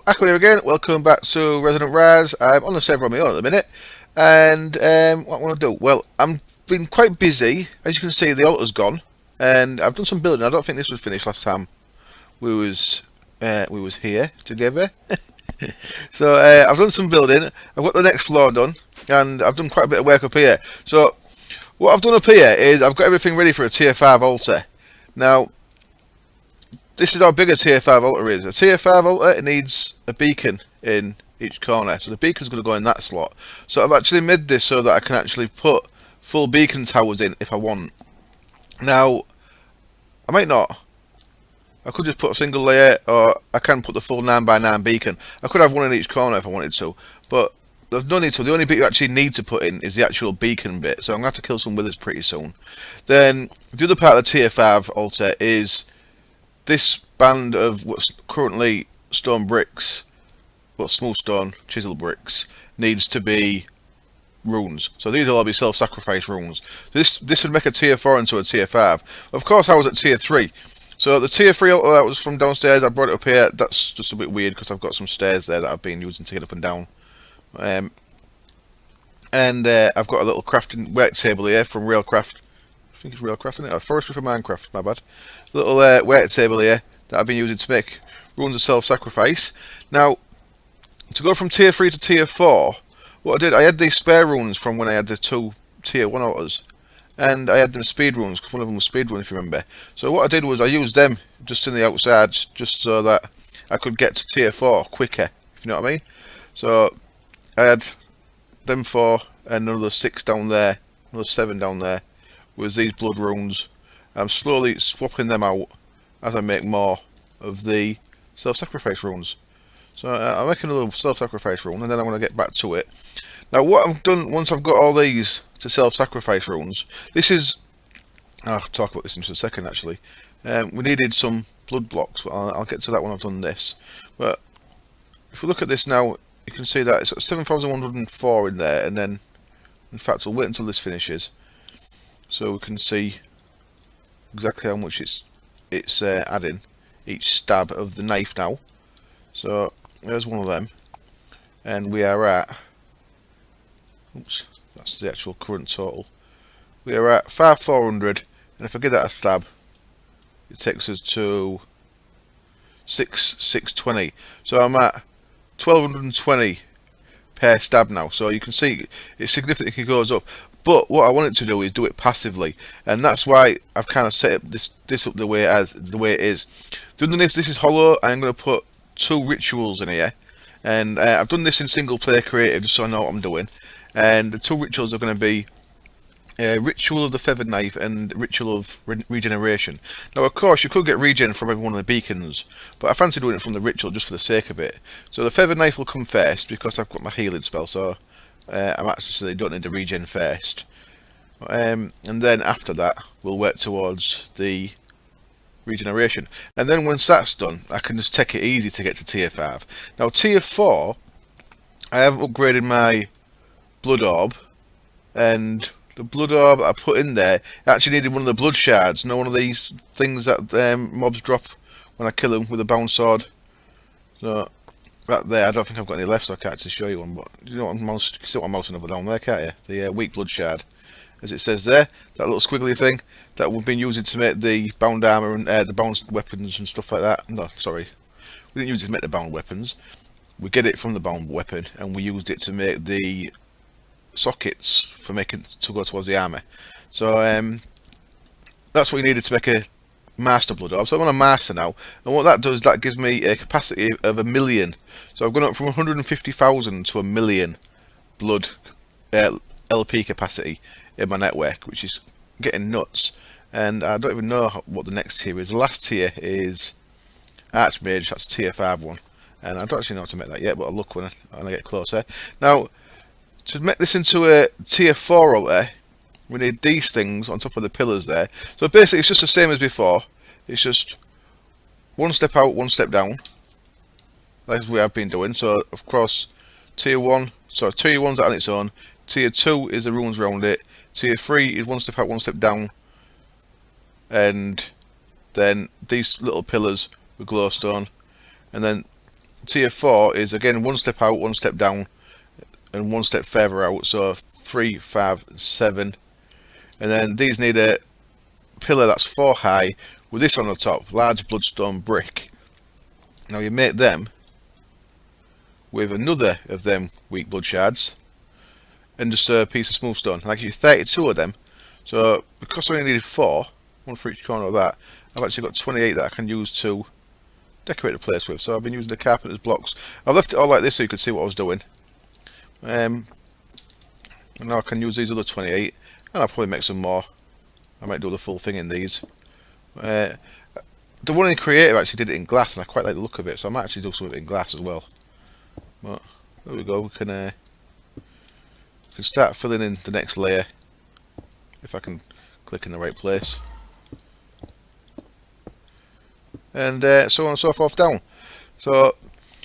Aqua here again. Welcome back to Resonant Rise. I'm on the server on my own at the minute, and what I want to do? Well, I've been quite busy. As you can see, the altar's gone, and I've done some building. I don't think this was finished last time we was here together. So I've done some building. I've got the next floor done, and I've done quite a bit of work up here. So what I've done up here is I've got everything ready for a tier 5 altar. Now, this is how big a tier 5 altar is. A tier 5 altar, it needs a beacon in each corner. So the beacon's going to go in that slot. So I've actually made this so that I can actually put full beacon towers in if I want. Now, I might not. I could just put a single layer, or I can put the full 9x9 beacon. I could have one in each corner if I wanted to. But there's no need to. The only bit you actually need to put in is the actual beacon bit. So I'm going to have to kill some withers pretty soon. Then, the other part of the tier 5 altar is this band of what's currently stone bricks, well, smooth stone, chisel bricks, needs to be runes. So these will all be self-sacrifice runes. This would make a tier 4 into a tier 5. Of course, I was at tier 3. So the tier 3 altar that was from downstairs, I brought it up here. That's just a bit weird because I've got some stairs there that I've been using to get up and down. I've got a little crafting work table here from Railcraft. I think it's Railcraft, isn't it? Or Forestry for Minecraft, my bad. Little work table here that I've been using to make runes of self-sacrifice. Now, to go from tier 3 to tier 4, what I did, I had these spare runes from when I had the 2 tier 1 altars. And I had them speed runes, because one of them was speed rune, if you remember. So what I did was I used them just in the outside, just so that I could get to tier 4 quicker, if you know what I mean. So I had them 4 and another 6 down there, another 7 down there, with these blood runes. I'm slowly swapping them out as I make more of the self-sacrifice runes. So I'm making a little self-sacrifice rune, and then I'm going to get back to it. Now, what I've done once I've got all these to self-sacrifice runes, this is... I'll talk about this in just a second, actually. We needed some blood blocks, but I'll get to that when I've done this. But if we look at this now, you can see that it's got 7,104 in there, and then, in fact, we'll wait until this finishes, so we can see exactly how much it's adding each stab of the knife now. So there's one of them, and we are at, oops, that's the actual current total. We are at 5,400, and if I give that a stab, it takes us to 620. So I'm at 1,220 per stab now. So you can see it significantly goes up. But what I want it to do is do it passively, and that's why I've kind of set up this up the way it is. Underneath this is hollow. I'm going to put 2 rituals in here, and I've done this in single player creative just so I know what I'm doing. And the 2 rituals are going to be Ritual of the Feathered Knife and Ritual of Regeneration. Now, of course, you could get regen from every one of the beacons, but I fancy doing it from the ritual just for the sake of it. So the Feathered Knife will come first because I've got my healing spell, so I'm actually don't need the regen first. And then after that, we'll work towards the Regeneration. And then once that's done, I can just take it easy to get to tier 5. Now, tier 4, I have upgraded my blood orb, and the blood orb I put in there actually needed one of the blood shards. One of these things that mobs drop when I kill them with a bound sword. So that there, I don't think I've got any left, so I can't actually show you one. But you know what I'm mouse, you can see what I'm mousing over down there, can't you? The weak blood shard, as it says there. That little squiggly thing that we've been using to make the bound armor and the bound weapons and stuff like that. No, sorry, we didn't use it to make the bound weapons. We get it from the bound weapon, and we used it to make the sockets for making to go towards the armor. So that's what you needed to make a master blood orb. So I'm on a master now, and what that does, that gives me a capacity of 1 million. So I've gone up from 150,000 to 1 million blood LP capacity in my network, which is getting nuts. And I don't even know what the next tier is. The last tier is Archmage. That's tier 5 one, and I don't actually know how to make that yet, but I'll look when I get closer. Now, to make this into a tier 4 altar, we need these things on top of the pillars there. So basically it's just the same as before. It's just 1 step out, 1 step down. That's what I've been doing. So of course tier 1, so tier 1's on its own. Tier 2 is the runes around it. Tier 3 is 1 step out, 1 step down. And then these little pillars with glowstone. And then tier 4 is again one step out, one step down, and one step further out. So 3, 5, 7, and then these need a pillar that's 4 high with this on the top, large bloodstone brick. Now you make them with another of them weak blood shards and just a piece of smooth stone. Like you 32 of them. So because I only needed 4, one for each corner of that, I've actually got 28 that I can use to decorate the place with. So I've been using the carpenter's blocks. I've left it all like this so you could see what I was doing. And now I can use these other 28, and I'll probably make some more. I might do the full thing in these. The one in Creative actually did it in glass, and I quite like the look of it, so I might actually do something in glass as well. But there we go. We can start filling in the next layer if I can click in the right place, and so on and so forth down. So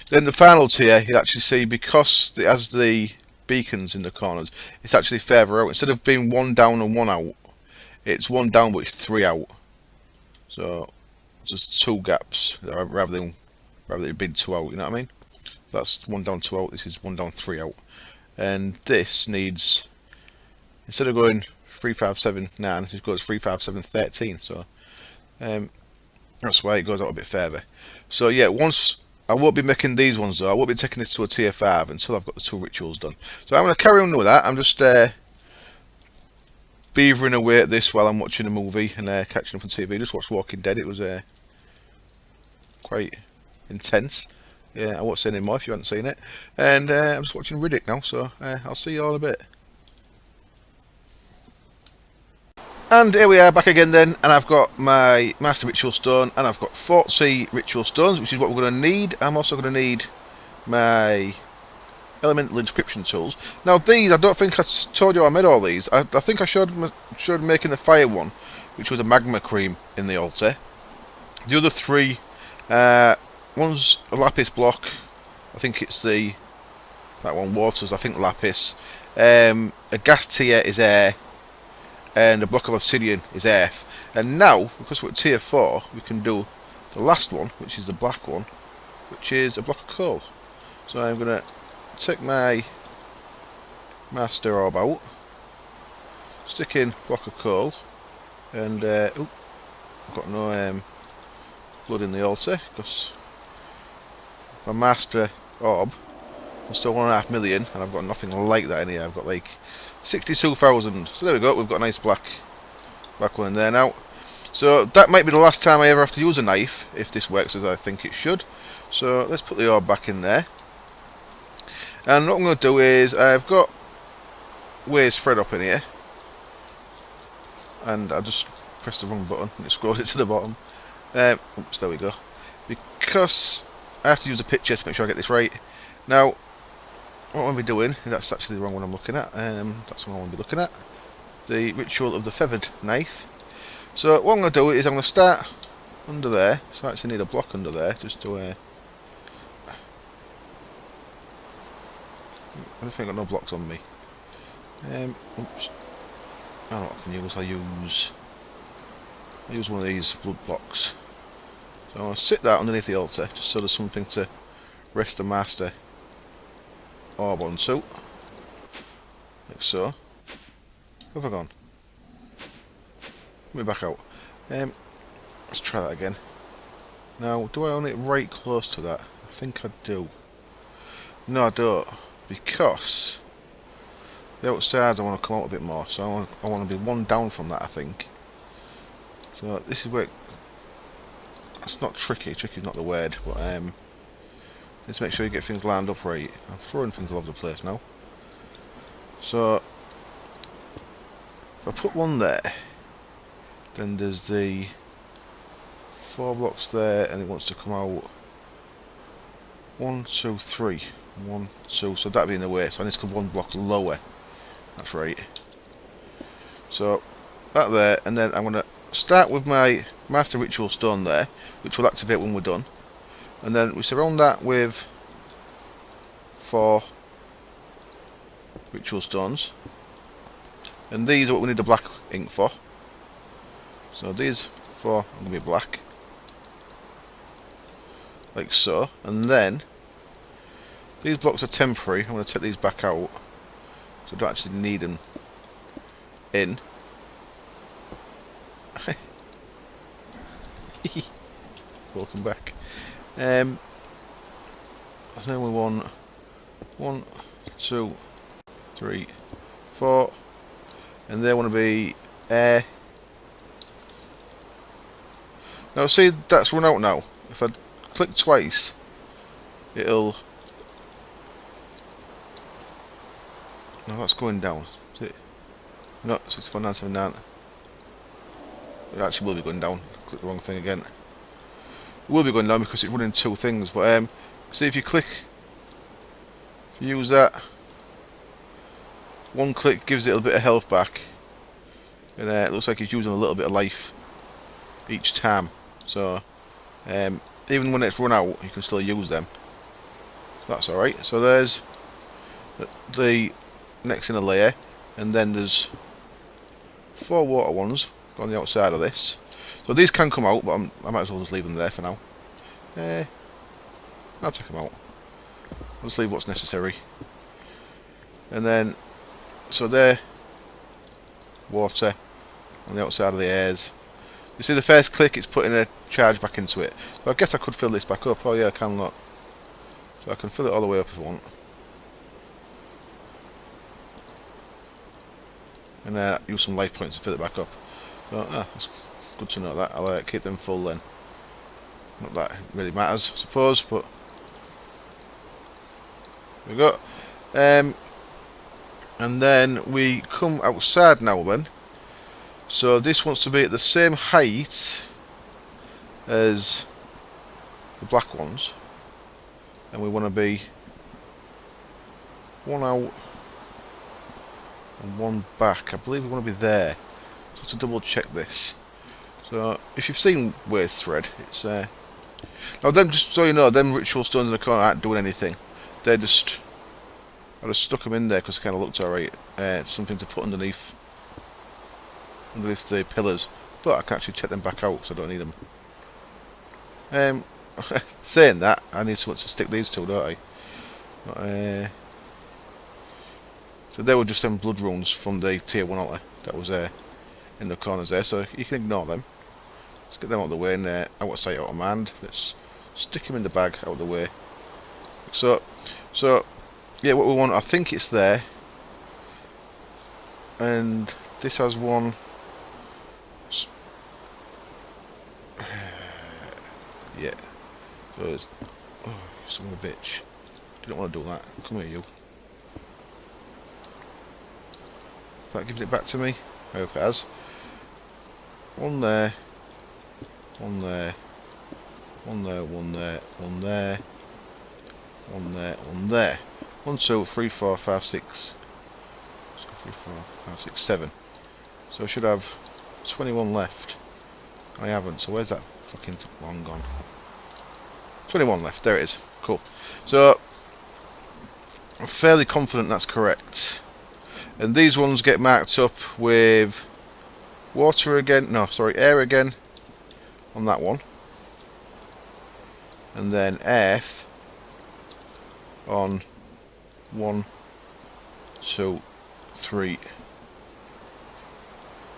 then the final tier, you actually see, because it has the beacons in the corners, it's actually further out. Instead of being 1 down and 1 out, it's 1 down but it's 3 out. So just 2 gaps rather than it being 2 out. You know what I mean? That's 1 down, 2 out. This is 1 down, 3 out. And this needs, instead of going 3, 5, 7, 9, it goes 3, 5, 7, 13. So that's why it goes out a bit further. So yeah, once I won't be making these ones though. I won't be taking this to a tier 5 until I've got the 2 rituals done. So I'm going to carry on with that. I'm just beavering away at this while I'm watching a movie and catching up on TV. Just watched Walking Dead. It was quite intense. Yeah, I won't say any more if you haven't seen it. And I'm just watching Riddick now, so I'll see you all in a bit. And here we are back again then, and I've got my Master Ritual Stone, and I've got 40 Ritual Stones, which is what we're going to need. I'm also going to need my Elemental Inscription Tools. Now these, I don't think I told you I made all these. I think I showed making the fire one, which was a magma cream in the altar. The other 3, one's a lapis block. I think it's that one, waters, I think lapis. A gas tier is air. And a block of obsidian is earth. And now, because we're at tier 4, we can do the last one, which is the black one, which is a block of coal. So I'm going to take my master orb out, stick in a block of coal, and I've got no blood in the altar, because my master orb is still 1.5 million, and I've got nothing like that in here. I've got like 62,000. So there we go, we've got a nice black one in there now. So that might be the last time I ever have to use a knife, if this works as I think it should. So let's put the orb back in there. And what I'm going to do is, I've got ways thread up in here, and I just pressed the wrong button and it scrolled it to the bottom. Oops, there we go. Because I have to use a picture to make sure I get this right. Now, what I'm going to be doing, that's actually the wrong one I'm looking at, that's what I want to be looking at, the Ritual of the Feathered Knife. So what I'm going to do is I'm going to start under there, so I actually need a block under there, just to, I don't think I've got no blocks on me. Oops, I don't know what I can use, I'll use one of these blood blocks. So I'm going to sit that underneath the altar, just so there's something to rest the master orb onto, like so. Where have I gone? Let me back out. Let's try that again. Now, do I own it right close to that? I think I do. No, I don't, because the outsides I want to come out a bit more, so I want to be 1 down from that, I think. So this is where it's not tricky. Tricky is not the word, but let's make sure you get things lined up right. I'm throwing things all over the place now. So if I put one there, then there's the 4 blocks there, and it wants to come out 1, 2, 3. 1, 2. So that'd be in the way. So I need to come 1 block lower. That's right. So that there, and then I'm going to start with my Master Ritual Stone there, which will activate when we're done. And then we surround that with 4 Ritual Stones. And these are what we need the black ink for. So these 4 are going to be black. Like so. And then These blocks are temporary. I'm going to take these back out, so I don't actually need them in. Welcome back. Then we want 1, 2, 3, 4, and they want to be air. Now see, that's run out now. If I click twice, it'll. No, that's going down. Is it? No, 64979. It actually will be going down. Click the wrong thing again. It will be going down because it's running 2 things. But see, if you click, if you use that, 1 click gives it a bit of health back, and it looks like it's using a little bit of life each time. So even when it's run out, you can still use them. That's alright. So there's the next inner layer, and then there's 4 water ones on the outside of this. So these can come out, but I might as well just leave them there for now. I'll take them out. I'll just leave what's necessary. And then, so there, water on the outside of the airs. You see the first click, it's putting a charge back into it. So I guess I could fill this back up. Oh yeah, I can not. So I can fill it all the way up if I want. And use some life points to fill it back up. So, that's good to know that. I'll keep them full then. Not that it really matters, I suppose, but there we go. And then we come outside now then. So this wants to be at the same height as the black ones, and we want to be 1 out and 1 back. I believe we want to be there. So to double check this. So if you've seen Waste Thread, it's now them, just so you know, them ritual stones in the corner aren't doing anything. They're just, I just stuck them in there because it kind of looked alright. Something to put underneath the pillars, but I can actually take them back out, so I don't need them. Saying that, I need something to stick these to, don't I? But, so they were just them blood runes from the tier 1 altar that was in the corners there, so you can ignore them. Let's get them out of the way and out of sight, out of mind. Let's stick them in the bag, out of the way. So yeah, what we want, I think it's there, and this has 1. Yeah. So it's, oh, son of a bitch. You don't want to do that. Come here, you. That gives it back to me. I hope it has. 1 there. 1 there. 1 there. 1 there. 1 there. 1 there. 1 there. 1, 2, 3, 4, 5, 6. 3, 4, 5, 6, 7. So I should have 21 left. I haven't. So where's that fucking one gone? 21 left. There it is. Cool. So I'm fairly confident that's correct. And these ones get marked up with water again. No, sorry, air again on that one. And then earth on 1, 2, 3,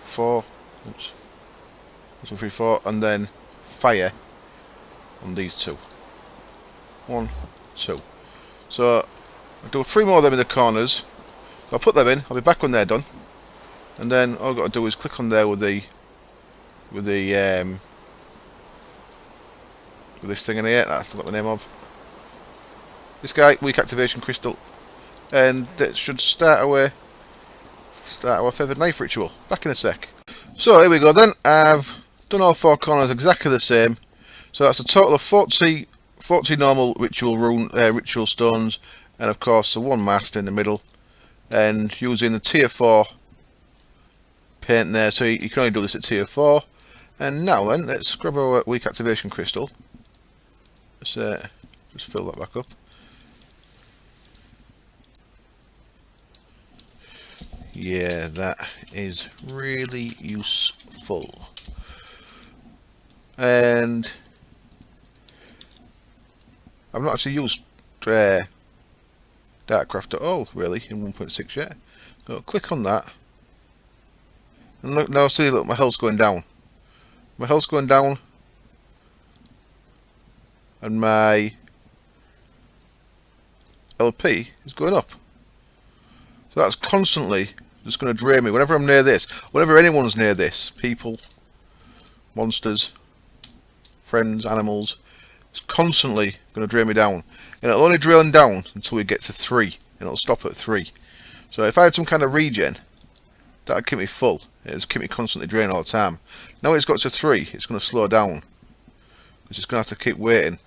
4. Oops. 1, 2, 3, 4. And then fire on these 2. 1, 2. So I'll do 3 more of them in the corners. I'll put them in. I'll be back when they're done. And then all I've got to do is click on there with this thing in here that I forgot the name of. This guy, weak activation crystal, and that should start our feathered knife ritual. Back in a sec. So here we go then. I've done all 4 corners exactly the same. So that's a total of 40 normal ritual stones, and of course the 1 master in the middle. And using the tier 4 paint there, so you can only do this at tier 4. And now then, let's grab our weak activation crystal. Let's just fill that back up. Yeah, that is really useful. And I've not actually used Darkcraft at all, really, in 1.6 yet. So click on that. And look, now see, look, my health's going down. My health's going down. And my LP is going up. So that's constantly just going to drain me. Whenever I'm near this, whenever anyone's near this, people, monsters, friends, animals, it's constantly going to drain me down. And it'll only drain down until we get to 3. And it'll stop at 3. So if I had some kind of regen, that'd keep me full. It'd keep me constantly draining all the time. Now it's got to 3, it's going to slow down. Because it's going to have to keep waiting.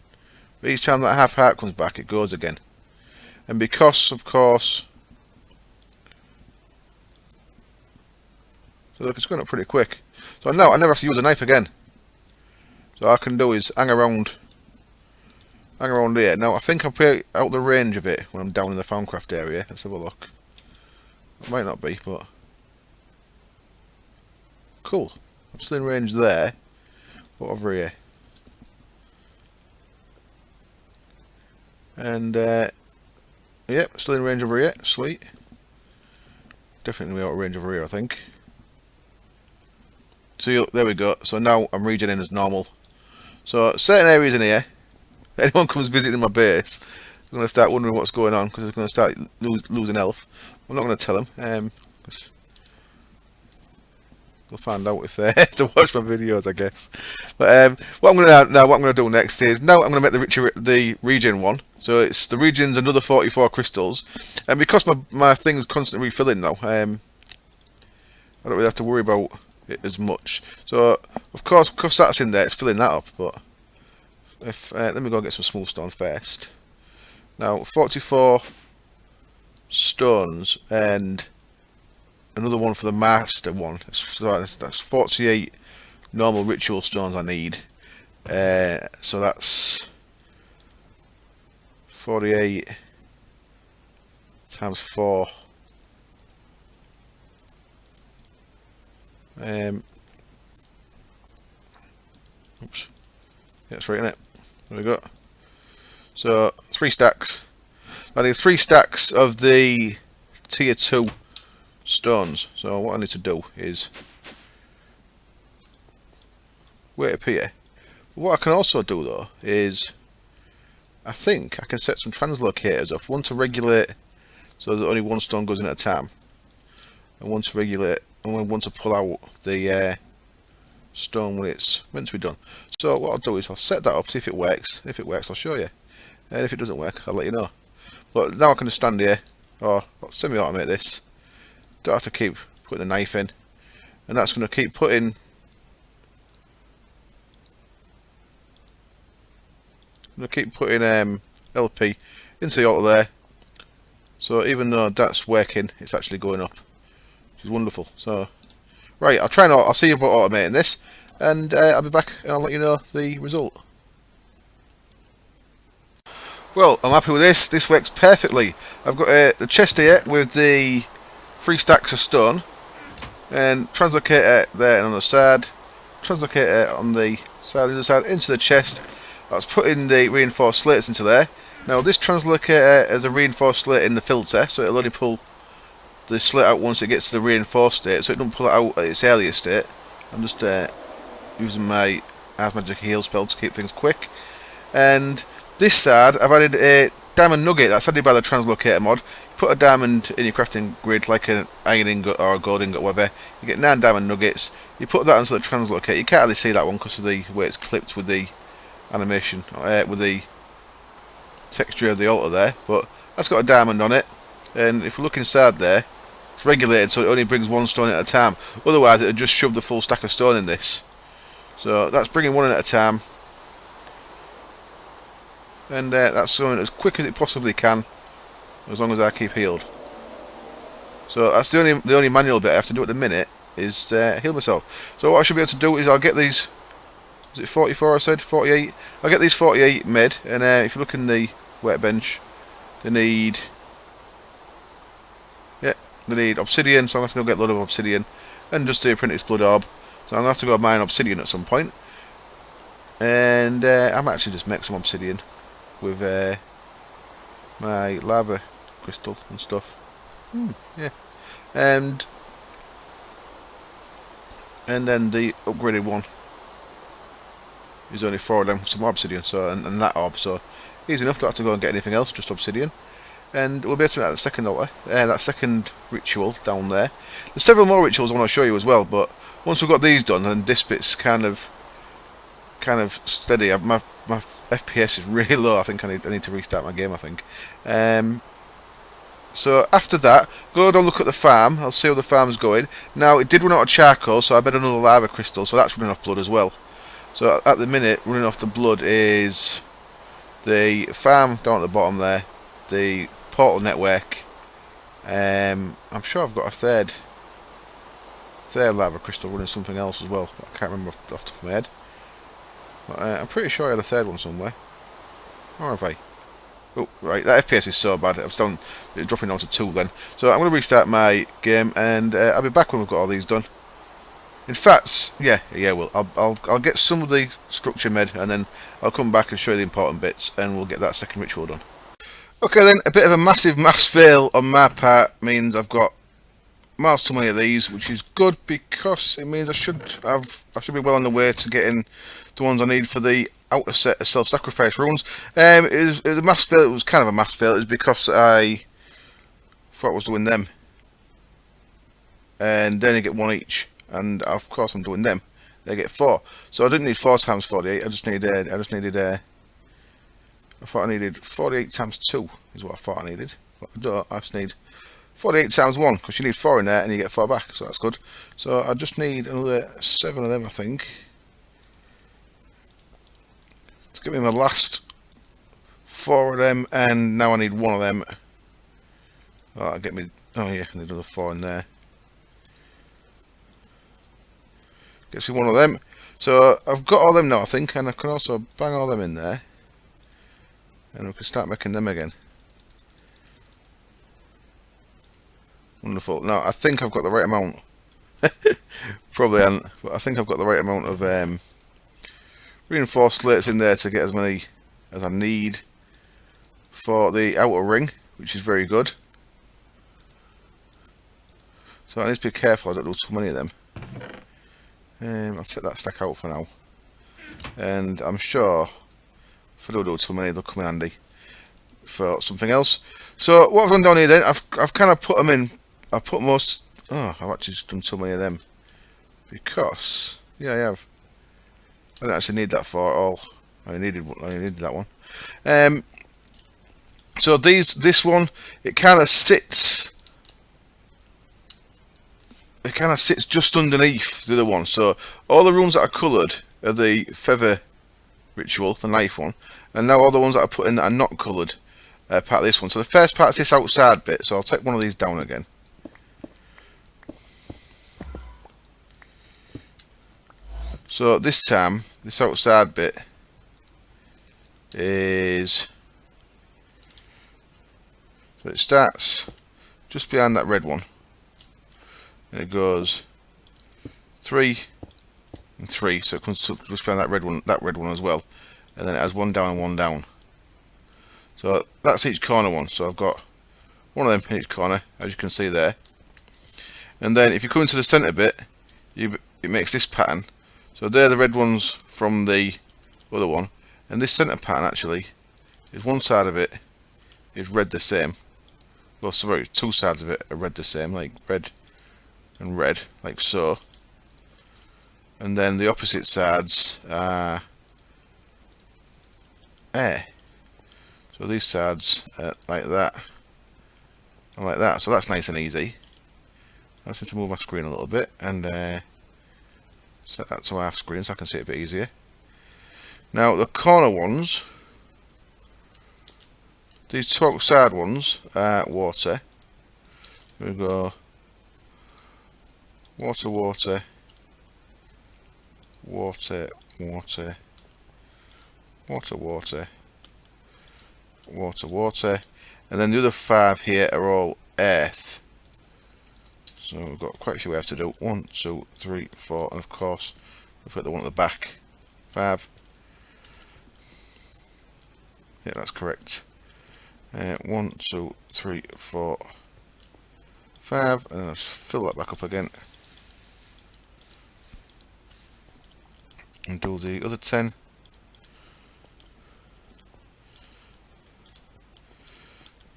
But each time that half heart comes back, it goes again. And because, of course... So look, it's going up pretty quick. So now I never have to use a knife again. So all I can do is hang around here. Now I think I'm pretty out the range of it when I'm down in the Farmcraft area. Let's have a look. It might not be, but cool. I'm still in range there. What over here? And yep, still in range over here. Sweet. Definitely out of range over here, I think. So there we go. So now I'm regening as normal. So certain areas in here, anyone comes visiting my base, they're going to start wondering what's going on because they're going to start losing health. I'm not going to tell them. Cause they'll find out if they have to watch my videos, I guess. But what I'm going to do next is now I'm going to make the regen one. So it's the regen's another 44 crystals, and because my thing's constantly refilling now, I don't really have to worry about it as much. So of course, because that's in there, it's filling that up. But if let me go get some smooth stone first. Now 44 stones and another one for the master one. So that's 48 normal ritual stones I need. So that's 48 times 4. Oops. Yeah, that's right, isn't it? There we go. So 3 stacks. I need 3 stacks of the tier 2 stones. So what I need to do is wait up here. But what I can also do though is I think I can set some translocators off. One to regulate so that only one stone goes in at a time, and one to regulate, and one to pull out the stone when it's meant to be done. So what I'll do is I'll set that up, see if it works. If it works, I'll show you, and if it doesn't work, I'll let you know. But now I can just stand here, or semi-automate this. Don't have to keep putting the knife in, and that's going to keep putting LP into the altar there. So even though that's working, it's actually going up, which is wonderful. So right, I'll see you about automating this, and I'll be back and I'll let you know the result. Well, I'm happy with this. This works perfectly. I've got the chest here with the 3 stacks of stone, and translocator there and on the side, translocator on the other side into the chest. That's putting the reinforced slates into there. Now this translocator has a reinforced slate in the filter, so it'll only pull the slate out once it gets to the reinforced state, so it don't pull it out at its earlier state. I'm just using my Ars Magic heal spell to keep things quick. And this side, I've added a diamond nugget that's added by the translocator mod. You put a diamond in your crafting grid, like an iron ingot or a gold ingot, whatever. You get 9 diamond nuggets. You put that onto the translocator. You can't really see that one because of the way it's clipped with the animation, with the texture of the altar there, but that's got a diamond on it, and if we look inside there, it's regulated so it only brings 1 stone at a time. Otherwise it would just shove the full stack of stone in this. So that's bringing 1 in at a time, and that's going as quick as it possibly can, as long as I keep healed. So that's the only manual bit I have to do at the minute is heal myself. So what I should be able to do is I'll get these. Is it 44 I said? 48? I'll get these 48 made, and if you look in the workbench, they need obsidian, so I'm going to have to go get a load of obsidian, and just the apprentice blood orb. So I'm going to have to go mine obsidian at some point, and I might actually just make some obsidian with my lava crystal and stuff. Yeah. And then the upgraded one is only 4 of them, some more obsidian, so and that orb, so easy enough, don't have to go and get anything else, just obsidian. And we'll be able to make that second altar, that second ritual down there. There's several more rituals I want to show you as well, but once we've got these done, then this bit's kind of steady. My FPS is really low. I think I need to restart my game, I think. So after that, go down and look at the farm. I'll see how the farm's going. Now, it did run out of charcoal, so I bet another lava crystal, so that's running off blood as well. So at the minute, running off the blood is the farm down at the bottom there, the portal network. I'm sure I've got a third lava crystal running something else as well. I can't remember off the top of my head. But, I'm pretty sure I had a third one somewhere. Or have I? Oh, right, that FPS is so bad. I've done dropping down to 2 then. So I'm going to restart my game, and I'll be back when we've got all these done. In fact, yeah, well, I'll get some of the structure made, and then I'll come back and show you the important bits, and we'll get that second ritual done. Okay then, a bit of a massive mass fail on my part means I've got miles too many of these, which is good because it means I should be well on the way to getting the ones I need for the outer set of self-sacrifice runes. It was a mass fail. It was kind of a mass fail. It was because I thought I was doing them, and then you get 1 each, and of course I'm doing them. They get 4, so I didn't need 4 times 48. I thought I needed 48 times 2 is what I thought I needed. But I don't. I just need 48 times 1, because you need 4 in there and you get 4 back, so that's good. So I just need another 7 of them, I think, to give me my last 4 of them, and now I need 1 of them. Oh, that'll get me. Oh yeah, I need another 4 in there. Gets me 1 of them. So I've got all them now, I think, and I can also bang all them in there, and we can start making them again. Wonderful. Now I think I've got the right amount. Probably haven't, but I think I've got the right amount of reinforced slates in there to get as many as I need for the outer ring, which is very good. So I need to be careful I don't do too many of them. I'll take that stack out for now, and I'm sure if I don't do too many, they'll come in handy for something else. So what I've done down here then, I've kind of put them in. I put most. Oh, I've actually just done so many of them because yeah, I have. I don't actually need that for at all. I needed that one. So this one, it kind of sits. It kind of sits just underneath the other one. So all the runes that are coloured are the feather ritual, the knife one, and now all the ones that I put in that are not coloured are part of this one. So the first part is this outside bit. So I'll take one of these down again. So this time, this outside bit is, so it starts just behind that red one, and it goes 3 and 3, so it comes just behind that red one as well, and then it has 1 down and 1 down. So that's each corner one. So I've got 1 of them in each corner, as you can see there. And then if you come into the centre bit, it makes this pattern. So they're the red ones from the other one, and this centre pattern actually is one side of it is red the same. Well, sorry, 2 sides of it are red the same, like red and red, like so. And then the opposite sides are air. So these sides are like that and like that. So that's nice and easy. I just need to move my screen a little bit and set that to half screen so I can see it a bit easier. Now the corner ones, these 2 outside ones are water. We go water, water, water, water, water, water, water, water, and then the other 5 here are all earth. So we've got quite a few we have to do. 1, 2, 3, 4, and of course we've got the one at the back. 5. Yeah, that's correct. 1, 2, 3, 4, 5, and let's fill that back up again. And do the other 10.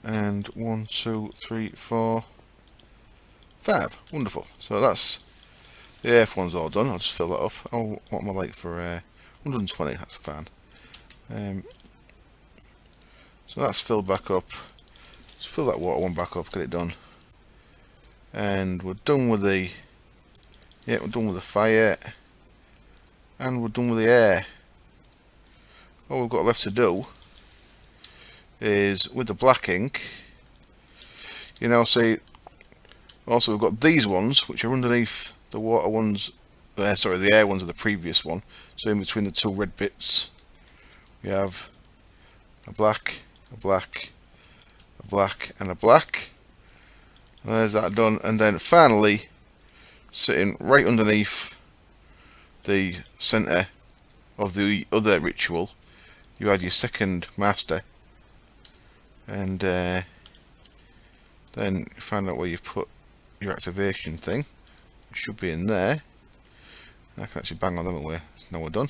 And 1, 2, 3, 4, 5. Wonderful. So that's the AF one's all done. I'll just fill that up. Oh, what am I like for 120? That's fine. So that's filled back up. Let's fill that water one back up, get it done. And we're done with the we're done with the fire, and we're done with the air. All we've got left to do is with the black ink, you now see also we've got these ones which are underneath the water ones, sorry, the air ones of the previous one. So in between the two red bits we have a black, a black, a black, and a black. And there's that done. And then finally, sitting right underneath the centre of the other ritual, you had your second master. And then you find out where you've put your activation thing. It should be in there. I can actually bang on them away. Now we're done.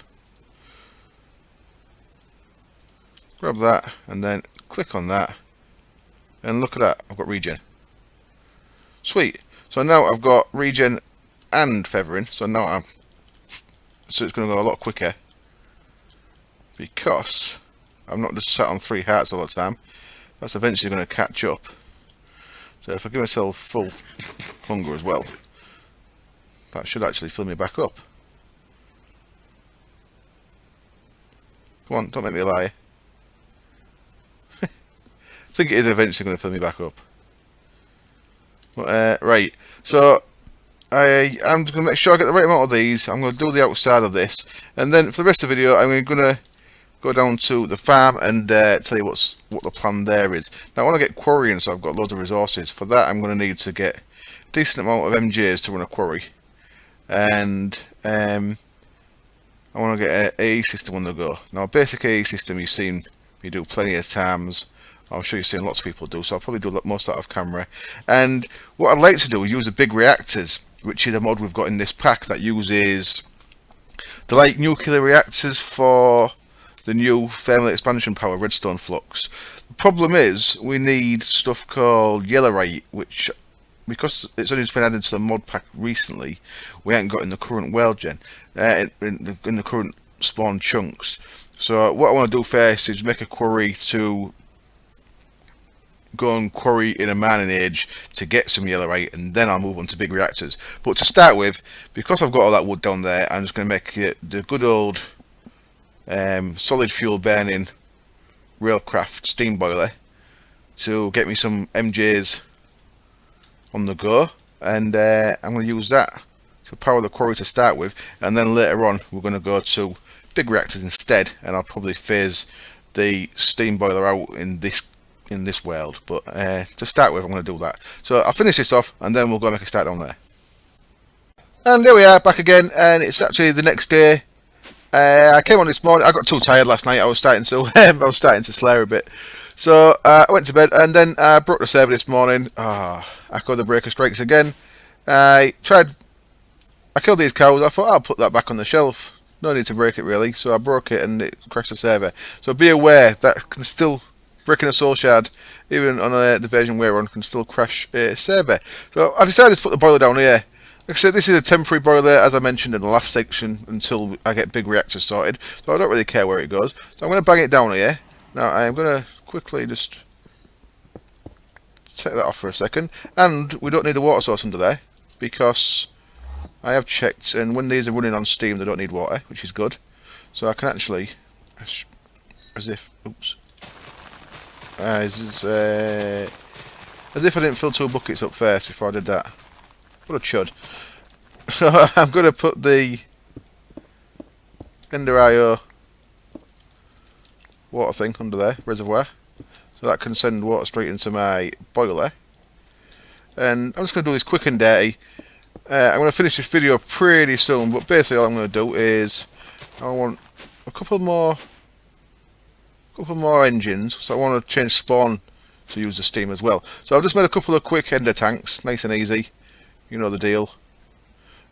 Grab that and then click on that, and look at that, I've got regen. Sweet. So now I've got regen and feathering. So now it's going to go a lot quicker because I'm not just sat on 3 hearts all the time. That's eventually going to catch up. So if I give myself full hunger as well, that should actually fill me back up. Come on, don't make me a liar. I think it is eventually going to fill me back up. But, right, so I'm just going to make sure I get the right amount of these. I'm going to do the outside of this, and then for the rest of the video I'm going to go down to the farm and tell you what the plan there is. Now I want to get quarrying, so I've got loads of resources. For that I'm going to need to get a decent amount of MJs to run a quarry, and I want to get an AE system on the go. Now a basic AE system you've seen me do plenty of times. I'm sure you've seen lots of people do, so I'll probably do most of that off camera. And what I'd like to do is use the big reactors, which is a mod we've got in this pack that uses the like nuclear reactors for the new thermal expansion power redstone flux. The problem is we need stuff called yellowite, which, because it's only just been added to the mod pack recently, we ain't got in the current world gen, in the current spawn chunks. So what I want to do first is make a quarry to go and quarry in a mining age to get some yellowite, and then I'll move on to big reactors. But to start with, because I've got all that wood down there, I'm just going to make it the good old solid fuel burning Railcraft steam boiler to get me some MJs on the go, and I'm going to use that to power the quarry to start with, and then later on we're going to go to big reactors instead, and I'll probably phase the steam boiler out in this world. But to start with I'm going to do that. So I'll finish this off and then we'll go make a start down there. And there we are, back again, and it's actually the next day. I came on this morning. I got too tired last night. I was starting to slur a bit, so I went to bed, and then I broke the server this morning. Echo the breaker strikes again. I killed these cows. I thought I'll put that back on the shelf. No need to break it really. So I broke it and it crashed the server. So be aware that can still, breaking a soul shard, even on the version we're on, can still crash a server. So I decided to put the boiler down here. Like I said, this is a temporary boiler, as I mentioned in the last section, until I get big reactors sorted. So I don't really care where it goes. So I'm going to bang it down here. Now I'm going to quickly just take that off for a second. And we don't need the water source under there, because I have checked, and when these are running on steam they don't need water, which is good. So I can actually, as if I didn't fill 2 buckets up first before I did that. What a chud. So I'm going to put the Ender IO water thing under there, reservoir, so that can send water straight into my boiler. And I'm just going to do this quick and dirty. I'm going to finish this video pretty soon, but basically all I'm going to do is I want a couple more engines. So I want to change spawn to use the steam as well. So I've just made a couple of quick ender tanks, nice and easy. You know the deal.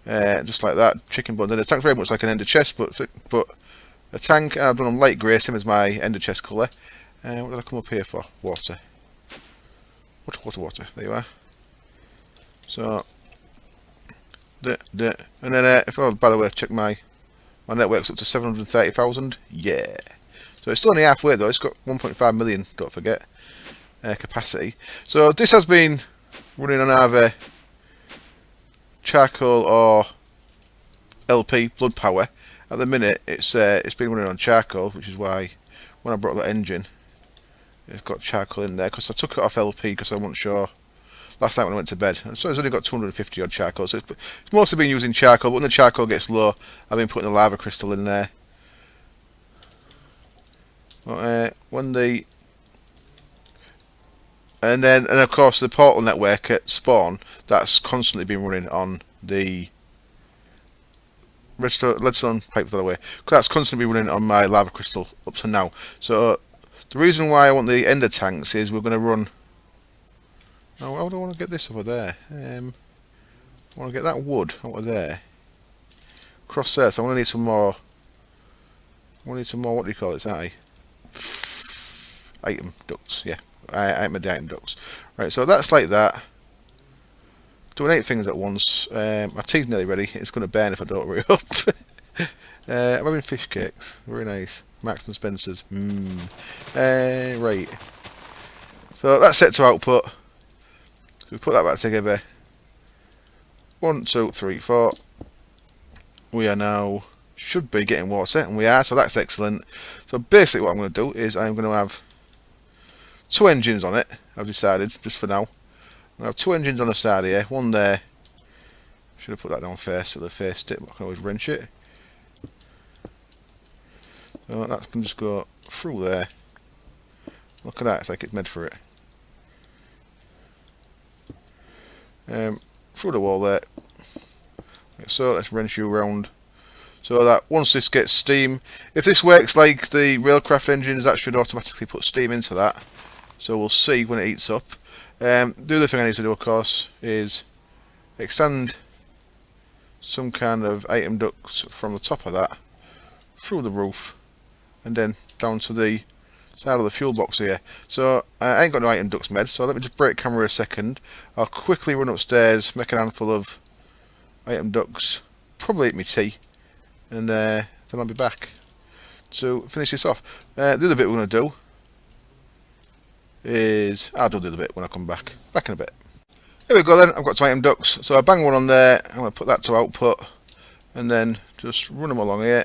Just like that, chicken buns. And the tank's very much like an ender chest, but a tank. I've done them light grey, same as my ender chest colour. What did I come up here for? Water. Water. There you are. So, and then if I, by the way, check my network's up to 730,000. Yeah. So it's still only halfway though. It's got 1.5 million. Don't forget capacity. So this has been running on either charcoal or LP blood power. At the minute, it's been running on charcoal, which is why when I brought that engine, it's got charcoal in there. Because I took it off LP because I wasn't sure last night when I went to bed. And so it's only got 250 odd charcoal. So it's mostly been using charcoal. But when the charcoal gets low, I've been putting the lava crystal in there. And of course the portal network at spawn, that's constantly been running on the redstone pipe, by the way. That's constantly been running on my lava crystal up to now. So the reason why I want the ender tanks is we're going to run. Oh, how do I want to get this over there? I want to get that wood over there, across there. So I want to need some more. I want to need some more. What do you call it? Item ducts. Yeah, I made the item ducts. Right. So that's like that. Doing 8 things at once. My tea's nearly ready. It's going to burn if I don't hurry up. I'm having fish cakes. Very nice. Marks and Spencer's. Right. So that's set to output. So we put that back together. 1, 2, 3, 4. We are now should be getting water, and we are. So that's excellent. So basically, what I'm going to do is I'm going to have 2 engines on it. I've decided just for now. I have 2 engines on the side here, one there. Should have put that down first so they faced it, but I can always wrench it. So that can just go through there. Look at that, it's like it's made for it. Through the wall there. Like so, let's wrench you around. So that once this gets steam, if this works like the Railcraft engines, that should automatically put steam into that. So we'll see when it heats up. The other thing I need to do, of course, is extend some kind of item ducts from the top of that through the roof and then down to the side of the fuel box here. So I ain't got no item ducts made, so let me just break camera a second. I'll quickly run upstairs, make a handful of item ducts, probably eat my tea, and then I'll be back to finish this off. The other bit we're going to do is I'll do the other bit when I come back. Back in a bit. Here we go then. I've got 2 item ducts, so I bang one on there. I'm going to put that to output, and then just run them along here.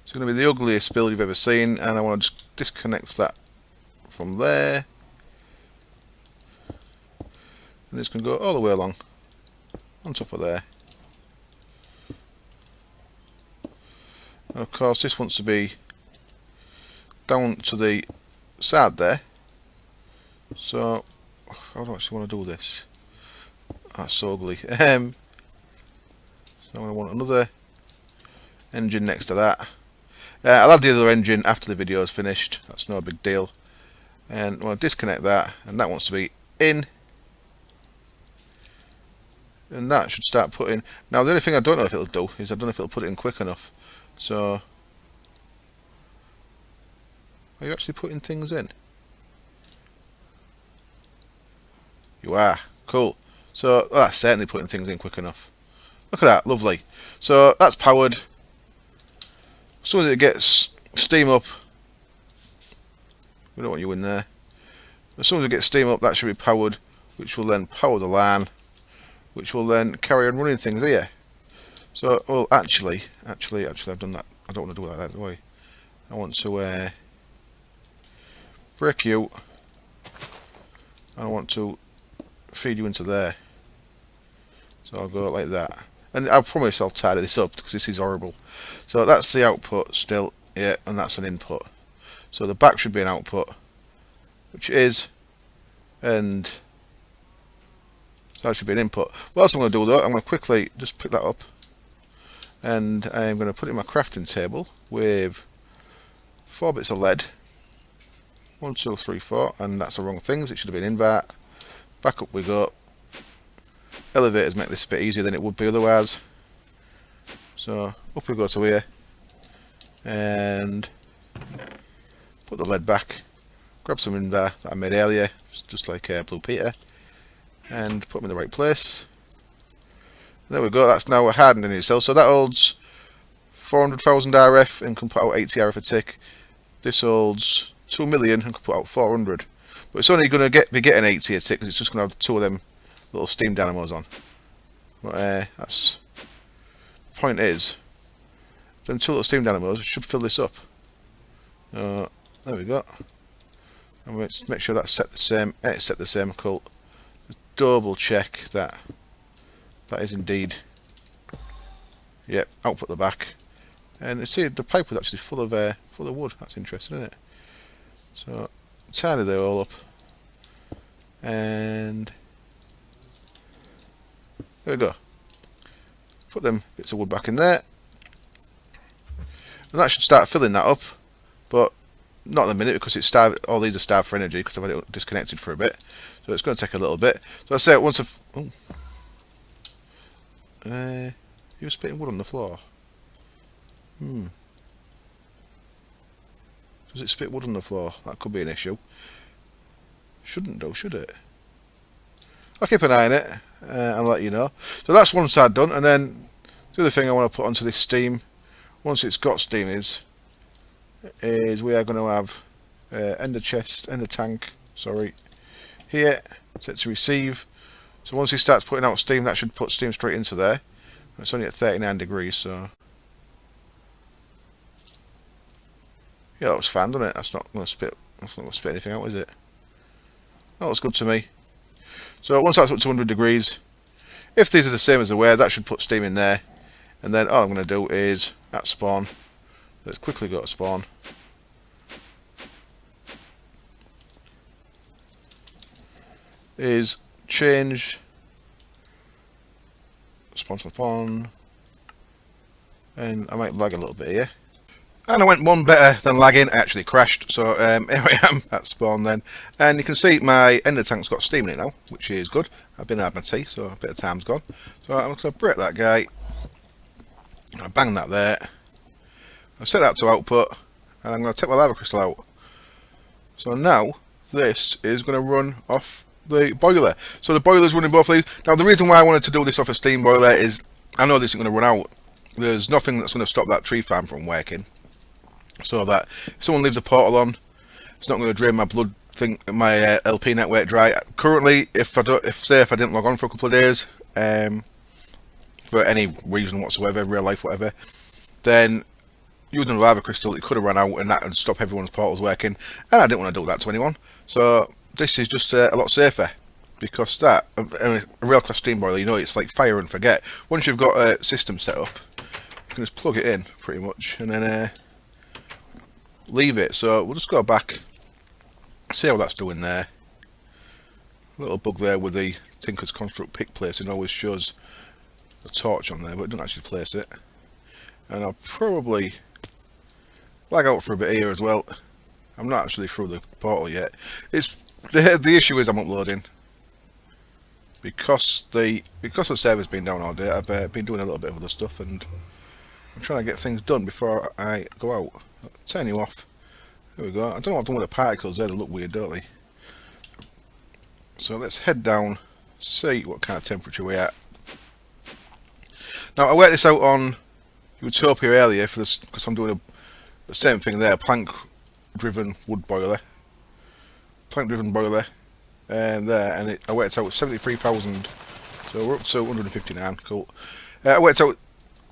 It's going to be the ugliest build you've ever seen, and I want to just disconnect that from there, and this can go all the way along on top of there. And of course, this wants to be down to the side there. So I don't actually want to do this. That's so ugly. So I'm going to want another engine next to that. I'll add the other engine after the video is finished. That's no big deal. And I'm going to disconnect that, and that wants to be in. And that should start putting. Now the only thing I don't know if it'll do is I don't know if it'll put it in quick enough. So are you actually putting things in? You are. Cool. So that's certainly putting things in quick enough. Look at that. Lovely. So that's powered. As soon as it gets steam up, we don't want you in there. As soon as it gets steam up, that should be powered, which will then power the LAN, which will then carry on running things here. So, well, actually, I've done that. I don't want to do it like that, do I? I want to break you. I want to feed you into there. So I'll go like that. And I promise I'll tidy this up because this is horrible. So that's the output still, yeah, and that's an input. So the back should be an output, which is, and so that should be an input. What else I'm going to do though, I'm going to quickly just pick that up, and I'm going to put it in my crafting table with 4 bits of lead, 1, 2, 3, 4, and that's the wrong things. It should have been invert. Back up we go. Elevators make this a bit easier than it would be otherwise. So up we go to here, and put the lead back. Grab some in there that I made earlier, just like Blue Peter, and put them in the right place. And there we go. That's now hardened in itself. So that holds 400,000 RF and can put out 80 RF a tick. This holds 2 million and can put out 400. But it's only going to be getting 80 a tick because it's just going to have 2 of them little steam dynamos on. But that's the point is, then 2 little steam dynamos should fill this up. There we go. And let's make sure that's set the same. It's set the same. Cool. Just double check that that is indeed. Yep. Output the back. And see, the pipe was actually full of wood. That's interesting, isn't it? So tidy they all up, and there we go. Put them bits of wood back in there, and that should start filling that up. But not in a minute because it's starved. All these are starved for energy because I've had it disconnected for a bit. So it's going to take a little bit. So let's say once I've you were spitting wood on the floor. Does it spit wood on the floor? That could be an issue. Shouldn't though, should it? I'll keep an eye on it and let you know. So that's one side done, and then the other thing I want to put onto this steam, once it's got steam, is we are going to have ender tank, sorry, here, set to receive. So once he starts putting out steam, that should put steam straight into there. It's only at 39 degrees, so yeah, that was fine, doesn't it? That's not going to spit. That's not going to spit anything out, is it? That looks good to me. So once that's up to 100 degrees, if these are the same as they were, that should put steam in there. And then all I'm going to do is at spawn. Let's quickly go to spawn. Is change spawn, and I might lag a little bit here. And I went one better than lagging. I actually crashed. So here I am at spawn then, and you can see my ender tank's got steam in it now, which is good. I've been had my tea, so a bit of time's gone. So I'm going to break that guy. I'm going to bang that there. I'll set that to output, and I'm going to take my lava crystal out. So now this is going to run off the boiler. So the boiler's running both of these. Now the reason why I wanted to do this off a steam boiler is I know this isn't going to run out. There's nothing that's going to stop that tree farm from working. So that if someone leaves a portal on, it's not going to drain my my LP network dry. Currently, if I didn't log on for a couple of days, for any reason whatsoever, real life whatever, then using a lava crystal, it could have run out, and that would stop everyone's portals working. And I didn't want to do that to anyone. So this is just a lot safer, because that a Railcraft steam boiler, you know, it's like fire and forget. Once you've got a system set up, you can just plug it in pretty much, and then leave it. So we'll just go back, see how that's doing there. A little bug there with the Tinker's Construct pick placing, always shows the torch on there, but it doesn't actually place it. And I'll probably lag out for a bit here as well. I'm not actually through the portal yet. It's the issue is I'm uploading because the server's been down all day. I've been doing a little bit of other stuff, and I'm trying to get things done before I go out. I'll turn you off. There we go. I don't know what I've done with the particles there. They look weird, don't they? So let's head down, see what kind of temperature we're at. Now I worked this out on Utopia earlier for this because I'm doing the same thing there. Plank-driven wood boiler. Plank-driven boiler, and there, and I worked out 73,000. So we're up to 159. Cool. I worked out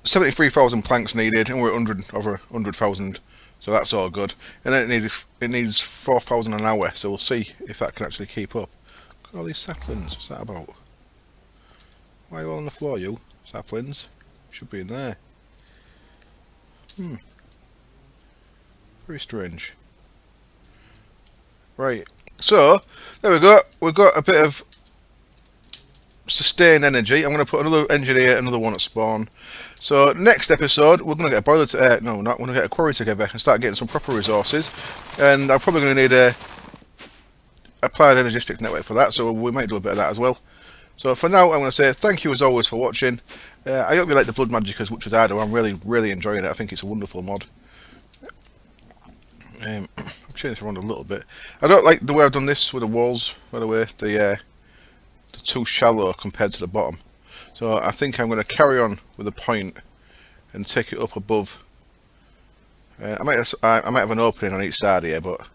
73,000 planks needed, and we're at over 100,000. So that's all good. And then it needs 4,000 an hour. So we'll see if that can actually keep up. Look at all these saplings. What's that about? Why are you all on the floor, you saplings? Should be in there. Very strange. Right. So there we go. We've got a bit of sustained energy. I'm going to put another engineer, another one at spawn. So next episode, we're going to get a boiler. No, we're not. We're going to get a quarry together and start getting some proper resources. And I'm probably going to need applied energistic network for that, so we might do a bit of that as well. So for now, I'm going to say thank you as always for watching. I hope you like the blood magic as much as I do. I'm really enjoying it. I think it's a wonderful mod. I'll change it around a little bit. I don't like the way I've done this with the walls, by the way. They're too shallow compared to the bottom. So I think I'm going to carry on with the point and take it up above. I might have an opening on each side here, but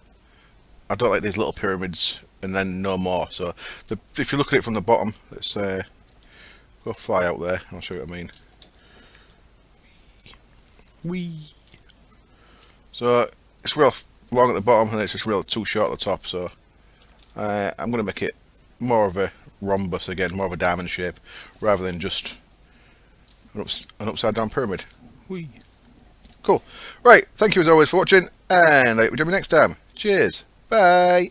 I don't like these little pyramids and then no more. So if you look at it from the bottom, let's go fly out there and I'll show you what I mean. Whee! So it's real long at the bottom and it's just real too short at the top, so I'm going to make it more of a rhombus again, more of a diamond shape, rather than just an upside down pyramid. Whee! Cool. Right, thank you as always for watching, and I hope you join me next time. Cheers. Bye.